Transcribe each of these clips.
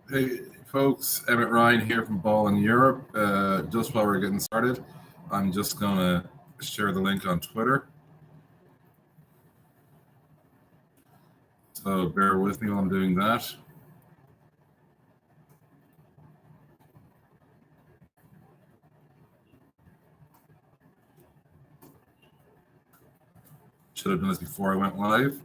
Hey, folks, Emmet Ryan here from Ball in Europe. Just while we're getting started, I'm just going to share the link on Twitter. So bear with me while I'm doing that. Should have done this before I went live.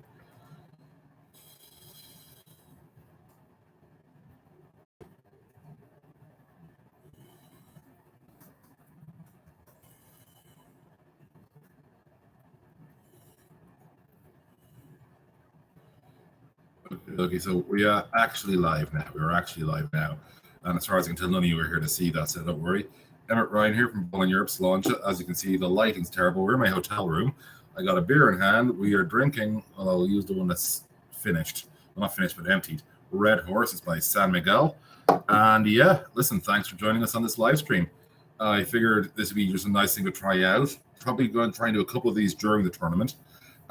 Okay, so we are actually live now. We're actually live now. And as far as I can tell, none of you are here to see that, so don't worry. Emmet Ryan here from Ball in Europe's launch. As you can see, the lighting's terrible. We're in my hotel room. I got a beer in hand. We are drinking, well, I'll use the one that's finished. Well, not finished, but emptied. Red Horse is by San Miguel. And yeah, listen, thanks for joining us on this live stream. I figured this would be just a nice thing to try out. Probably going to try and do a couple of these during the tournament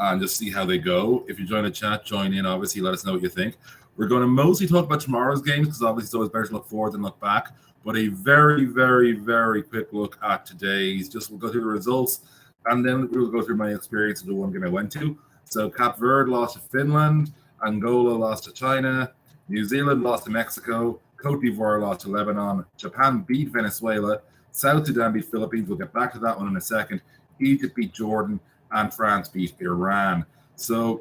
and just see how they go. If you join the chat, join in. Obviously, let us know what you think. We're going to mostly talk about tomorrow's games because obviously it's always better to look forward than look back. But a very, very, very quick look at today's. Just we'll go through the results and then we'll go through my experience of the one game I went to. So Cape Verde lost to Finland, Angola lost to China, New Zealand lost to Mexico, Cote d'Ivoire lost to Lebanon, Japan beat Venezuela, South Sudan beat Philippines. We'll get back to that one in a second. Egypt beat Jordan, and France beat Iran. So,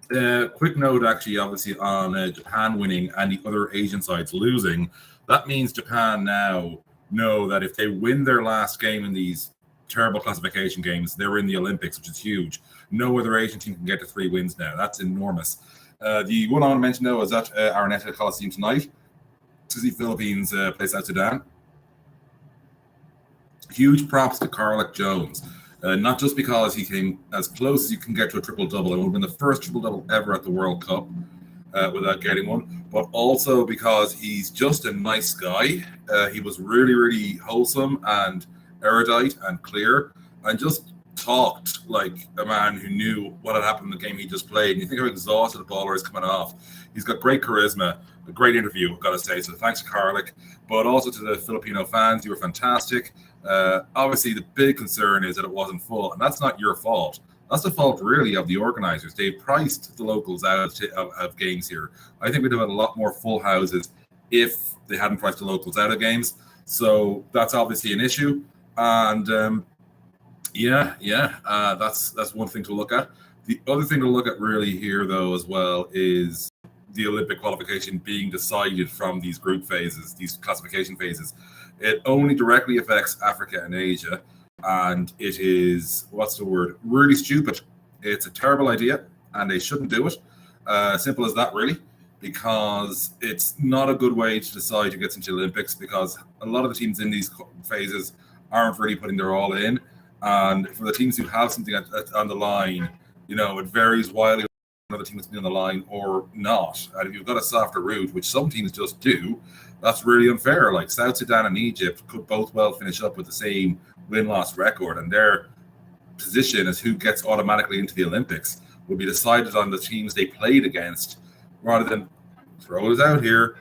quick note, actually, obviously, on Japan winning and the other Asian sides losing. That means Japan now know that if they win their last game in these terrible classification games, they're in the Olympics, which is huge. No other Asian team can get to 3 wins now. That's enormous. The one I want to mention, though, is at Araneta Coliseum tonight. This is the Philippines play South Sudan. Huge props to Carlick Jones. Not just because he came as close as you can get to a triple-double. It would have been the first triple-double ever at the World Cup without getting one. But also because he's just a nice guy. He was really, really wholesome and erudite and clear and just talked like a man who knew what had happened in the game he just played. And you think how exhausted the baller is coming off. He's got great charisma, a great interview, I've got to say. So thanks to Carlick, but also to the Filipino fans. You were fantastic. Obviously, the big concern is that it wasn't full, and that's not your fault. That's the fault, really, of the organizers. They priced the locals out of games here. I think we'd have had a lot more full houses if they hadn't priced the locals out of games. So that's obviously an issue. And that's one thing to look at. The other thing to look at really here, though, as well, is the Olympic qualification being decided from these group phases, these classification phases. It only directly affects Africa and Asia, and it is, what's the word, really stupid. It's a terrible idea, and they shouldn't do it. Simple as that, really, because it's not a good way to decide who gets into the Olympics, because a lot of the teams in these phases aren't really putting their all in. And for the teams who have something on the line, it varies wildly another team that's been on the line or not. And if you've got a softer route, which some teams just do, that's really unfair. Like South Sudan and Egypt could both well finish up with the same win-loss record, and their position as who gets automatically into the Olympics will be decided on the teams they played against, rather than throw it out here,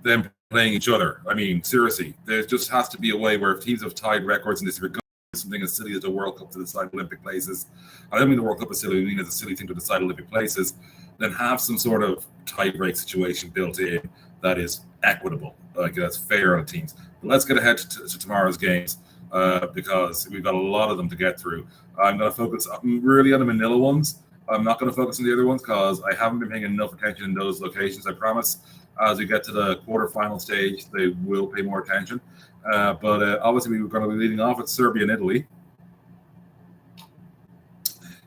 them playing each other. I mean, seriously, there just has to be a way where if teams have tied records in this regard, something as silly as the World Cup to decide Olympic places. I don't mean the World Cup is silly, I mean it's a silly thing to decide Olympic places. Then have some sort of tie-break situation built in that is equitable, like that's fair on teams. But let's get ahead to tomorrow's games because we've got a lot of them to get through. I'm going to focus really on the Manila ones. I'm not going to focus on the other ones because I haven't been paying enough attention in those locations, I promise. As we get to the quarterfinal stage, they will pay more attention. But obviously, we were going to be leading off with Serbia and Italy.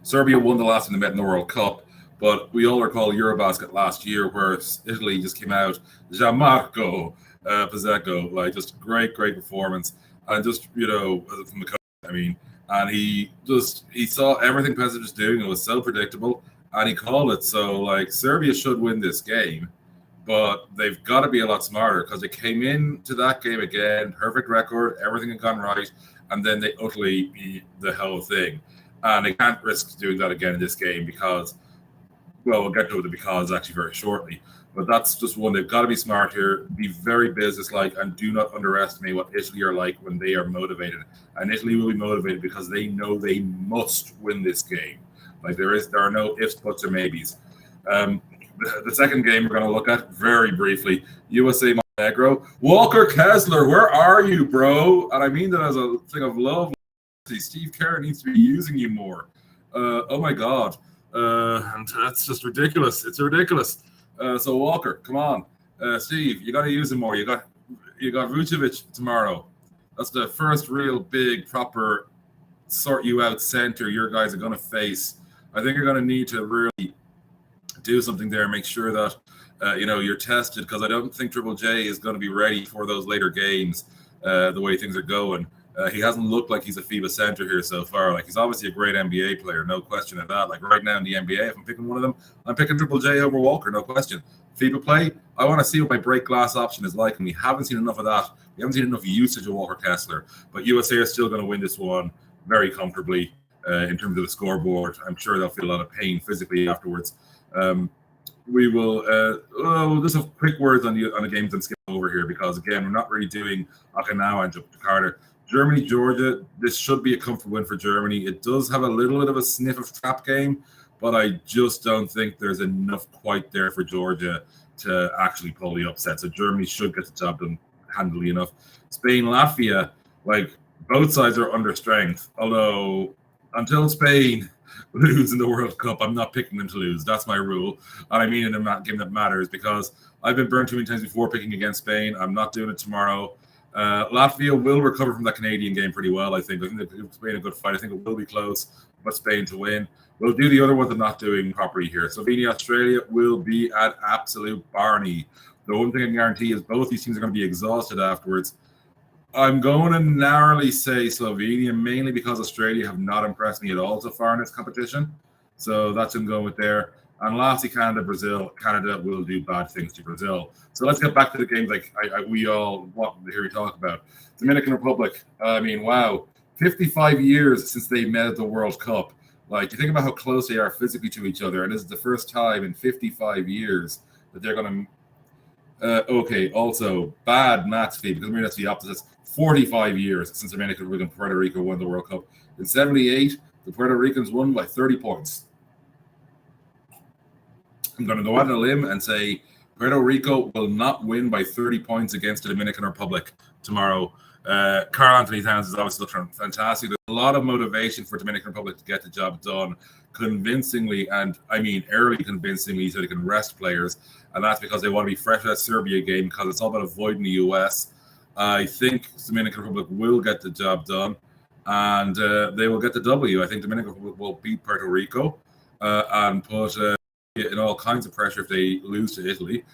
Serbia won the last time they met in the World Cup, but we all recall Eurobasket last year where Italy just came out, Gianmarco Pizzeco, like just great performance. And just, from the coach, I mean, and he saw everything Pizzeco was doing. It was so predictable, and he called it. So, like, Serbia should win this game. But they've got to be a lot smarter because they came into that game again, perfect record, everything had gone right, and then they utterly beat the whole thing. And they can't risk doing that again in this game because well, we'll get to the because actually very shortly. But that's just one. They've got to be smart here, be very businesslike, and do not underestimate what Italy are like when they are motivated. And Italy will be motivated because they know they must win this game. Like there are no ifs, buts, or maybes. The second game we're going to look at very briefly: USA Montenegro. Walker Kessler, where are you, bro? And I mean that as a thing of love. Steve Kerr needs to be using you more. Oh my God. And that's just ridiculous. It's ridiculous. So Walker, come on. Steve, you got to use him more. You got Vucevic tomorrow. That's the first real big proper sort you out center your guys are going to face. I think you're going to need to really do something there. Make sure that you're tested, because I don't think Triple J is going to be ready for those later games the way things are going. He hasn't looked like he's a FIBA center here so far. Like, he's obviously a great NBA player, no question of that. Like right now in the NBA, if I'm picking one of them, I'm picking Triple J over Walker, no question. FIBA play, I want to see what my break glass option is like, and we haven't seen enough of that. We haven't seen enough usage of Walker Kessler. But USA are still going to win this one very comfortably in terms of the scoreboard. I'm sure they'll feel a lot of pain physically afterwards. We will we'll just have quick words on the games and skip over here, because again, we're not really doing Okinawa and Jakarta. Germany, Georgia, this should be a comfortable win for Germany. It does have a little bit of a sniff of trap game, but I just don't think there's enough quite there for Georgia to actually pull the upset. So Germany should get the job done handily enough. Spain, Latvia, like both sides are under strength. Although until Spain lose in the World Cup, I'm not picking them to lose. That's my rule. And I mean in a game that matters, because I've been burned too many times before picking against Spain. I'm not doing it tomorrow. Latvia will recover from that Canadian game pretty well, I think. I think they've Spain a good fight. I think it will be close, but Spain to win. We'll do the other ones I'm not doing properly here. Slovenia, Australia will be at absolute Barney. The one thing I can guarantee is both these teams are going to be exhausted afterwards. I'm going to narrowly say Slovenia, mainly because Australia have not impressed me at all so far in this competition. So that's what I'm going with there. And lastly, Canada, Brazil. Canada will do bad things to Brazil. So let's get back to the games we all want to hear you talk about. Dominican Republic. I mean, wow. 55 years since they met at the World Cup. Like, you think about how close they are physically to each other, and this is the first time in 55 years that they're going to... okay, also, bad maths feed, because maybe that's the opposite. 45 years since Dominican Republic and Puerto Rico won the World Cup. In 78, the Puerto Ricans won by 30 points. I'm going to go out on a limb and say Puerto Rico will not win by 30 points against the Dominican Republic tomorrow. Karl Anthony Towns is obviously looking fantastic. There's a lot of motivation for Dominican Republic to get the job done convincingly, and I mean early convincingly, so they can rest players. And that's because they want to be fresh for that Serbia game, because it's all about avoiding the US. I think Dominican Republic will get the job done, and they will get the W. I think Dominican Republic will beat Puerto Rico and put in all kinds of pressure if they lose to Italy,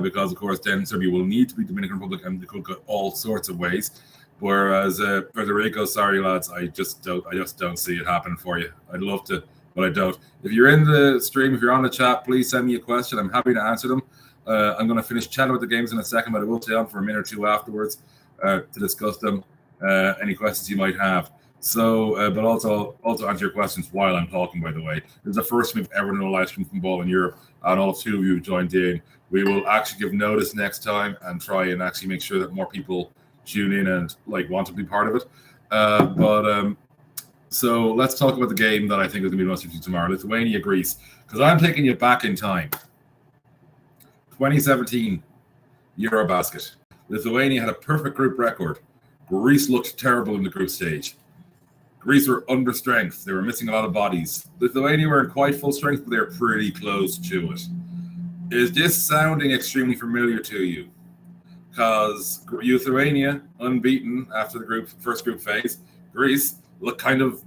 because of course then Serbia will need to beat Dominican Republic, and they could go all sorts of ways. Whereas Puerto Rico, sorry lads, I just don't see it happening for you. I'd love to, but I don't. If you're in the stream, if you're on the chat, please send me a question. I'm happy to answer them. I'm going to finish chatting about the games in a second, but I will stay on for a minute or two afterwards to discuss them. Any questions you might have. So, but also answer your questions while I'm talking, by the way. This is the first time we've ever done a live stream from Ball in Europe, and all two of you have joined in. We will actually give notice next time and try and actually make sure that more people tune in and want to be part of it. So let's talk about the game that I think is going to be most interesting tomorrow, Lithuania, Greece, because I'm taking you back in time. 2017 Eurobasket. Lithuania had a perfect group record. Greece looked terrible in the group stage. Greece were under strength. They were missing a lot of bodies. Lithuania were in quite full strength, but they were pretty close to it. Is this sounding extremely familiar to you? Because Lithuania, unbeaten after the first group phase. Greece looked kind of,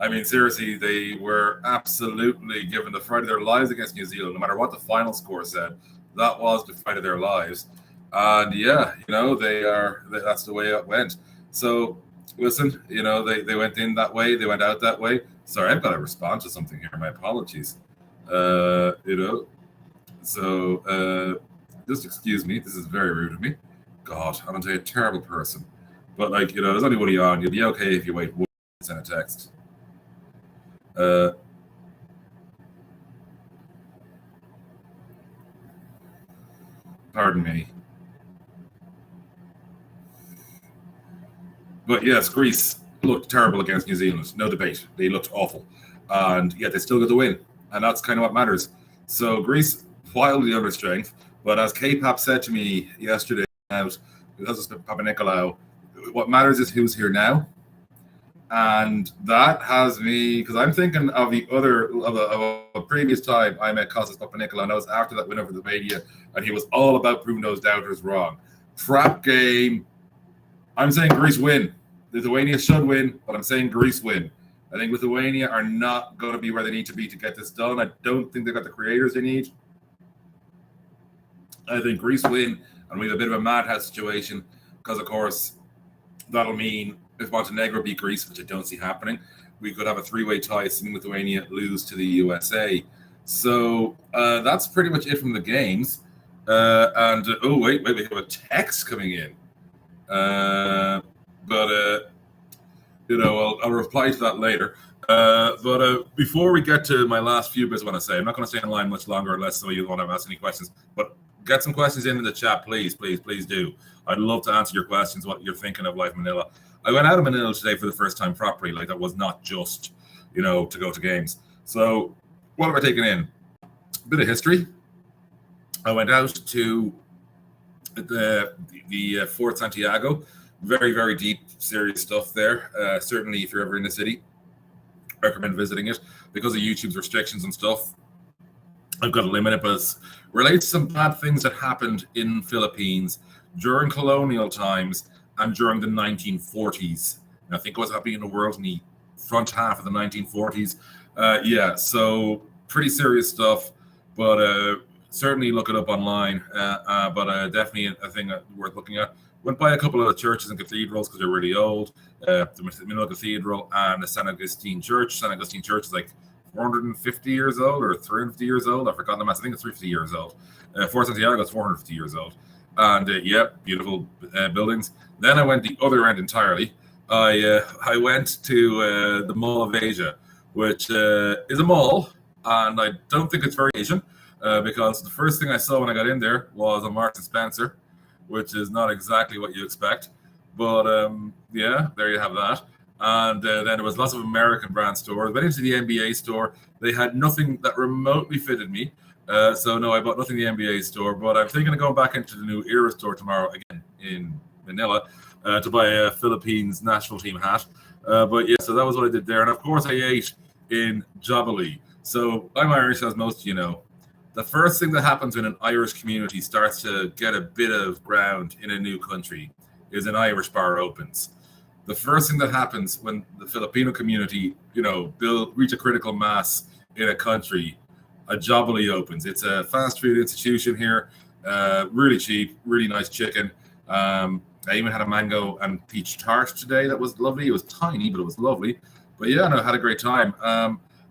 I mean, seriously, they were absolutely given the fight of their lives against New Zealand, no matter what the final score said. That was the fight of their lives. And yeah, that's the way it went. So, listen, they went in that way, they went out that way. Sorry, I've got to respond to something here. My apologies. Just excuse me. This is very rude of me. God, I'm a terrible person. But there's only one on. You'll be okay if you wait 1 minute, send a text. Pardon me. But yes, Greece looked terrible against New Zealand. No debate. They looked awful. And yet they still got the win. And that's kind of what matters. So Greece, wildly under strength. But as K-Pap said to me yesterday, because it's Papa Nicolau, what matters is who's here now. And that has me, because I'm thinking of a previous time I met Kostas Papanikolaou, and that was after that win over Lithuania, and he was all about proving those doubters wrong. Crap game. I'm saying Greece win. Lithuania should win, but I'm saying Greece win. I think Lithuania are not going to be where they need to be to get this done. I don't think they've got the creators they need. I think Greece win, and we have a bit of a madhouse situation, because, of course, that'll mean if Montenegro beat Greece, which I don't see happening, we could have a three-way tie, assuming Lithuania lose to the USA. So that's pretty much it from the games. Wait, we have a text coming in. I'll reply to that later. But before we get to my last few bits, I want to say I'm not going to stay in line much longer unless some of you want to ask any questions. But get some questions in the chat, please do. I'd love to answer your questions, what you're thinking of Life Manila. I went out of Manila today for the first time properly. Like, that was not just, to go to games. So what have I taken in? A bit of history. I went out to the Fort Santiago. Very, very deep, serious stuff there. Certainly, if you're ever in the city, recommend visiting it. Because of YouTube's restrictions and stuff, I've got to limit it, but it relates to some bad things that happened in Philippines during colonial times and during the 1940s. And I think it was happening in the world in the front half of the 1940s. So pretty serious stuff, but certainly look it up online. But definitely a thing worth looking at. Went by a couple of the churches and cathedrals because they're really old. The Manila Cathedral and the San Agustin Church. San Agustin Church is like 450 years old or 350 years old. I forgot the math. I think it's 350 years old. Fort Santiago is 450 years old. And beautiful buildings. Then I went the other end entirely. I went to the Mall of Asia, which is a mall, and I don't think it's very Asian because the first thing I saw when I got in there was a Marks and Spencer, which is not exactly what you expect. But there you have that. And then there was lots of American brand stores. Went into the NBA store. They had nothing that remotely fitted me. So no, I bought nothing in the NBA store. But I'm thinking of going back into the new Era store tomorrow again in Manila to buy a Philippines national team hat. So that was what I did there. And of course, I ate in Jollibee. So I'm Irish, as most of you know. The first thing that happens when an Irish community starts to get a bit of ground in a new country is an Irish bar opens. The first thing that happens when the Filipino community, reach a critical mass in a country, a Jollibee opens. It's a fast food institution here, really cheap, really nice chicken. I even had a mango and peach tart today that was lovely. It was tiny, but it was lovely. But I had a great time.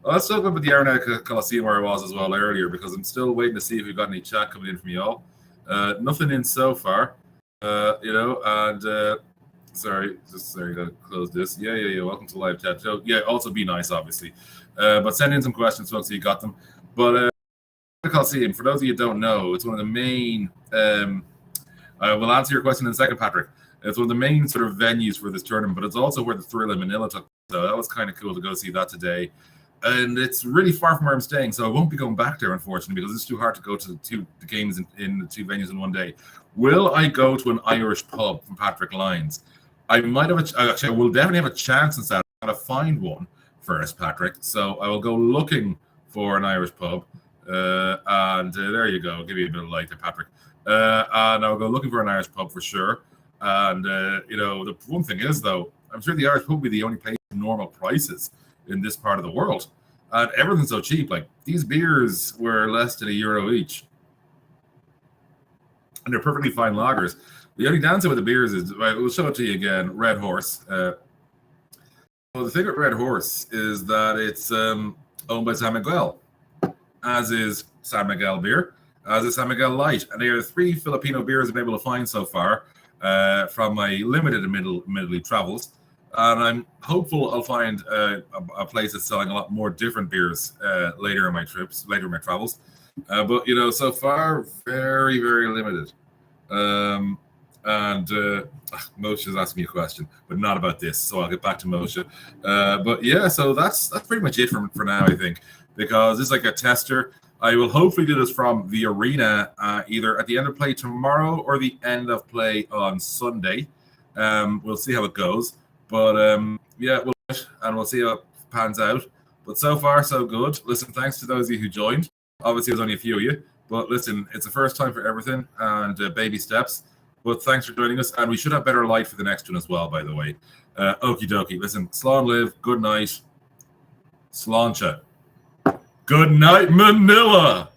Let's talk about the Araneta Coliseum where I was as well earlier, because I'm still waiting to see if we've got any chat coming in from y'all. Nothing in so far, Sorry, gotta close this. Yeah. Welcome to live chat. So, also be nice, obviously. But send in some questions, folks, so you got them. But Coliseum, for those of you who don't know, it's one of the main. I will answer your question in a second, Patrick. It's one of the main sort of venues for this tournament, but it's also where the Thrill in Manila took. So that was kind of cool to go see that today. And it's really far from where I'm staying, so I won't be going back there, unfortunately, because it's too hard to go to the games in the two venues in one day. Will I go to an Irish pub from Patrick Lyons? I might have I will definitely have a chance in Saturday. I'm going to find one first, Patrick. So I will go looking for an Irish pub. And there you go. I'll give you a bit of light there, Patrick. And I'll go looking for an Irish pub for sure. And, the one thing is, though, I'm sure the Irish pub will be the only place with normal prices in this part of the world. And everything's so cheap. Like, these beers were less than €1 each. And they're perfectly fine lagers. The only downside with the beers is, we'll show it to you again, Red Horse. Well, the thing with Red Horse is that it's owned by San Miguel, as is San Miguel beer, as is San Miguel Light. And there are 3 Filipino beers I've been able to find so far from my limited admittedly travels. And I'm hopeful I'll find a place that's selling a lot more different beers later in my travels. But so far, very, very limited. And Moshe is asking me a question, but not about this. So I'll get back to Moshe. But yeah, so that's pretty much it for now, I think, because this is like a tester. I will hopefully do this from the arena either at the end of play tomorrow or the end of play on Sunday. We'll see how it goes. But yeah, we'll see how it pans out. But so far, so good. Listen, thanks to those of you who joined. Obviously, there's only a few of you. But listen, it's the first time for everything and baby steps. But thanks for joining us. And we should have better light for the next one as well, by the way. Okie dokie. Listen, Slán live. Good night. Sláinte. Good night, Manila.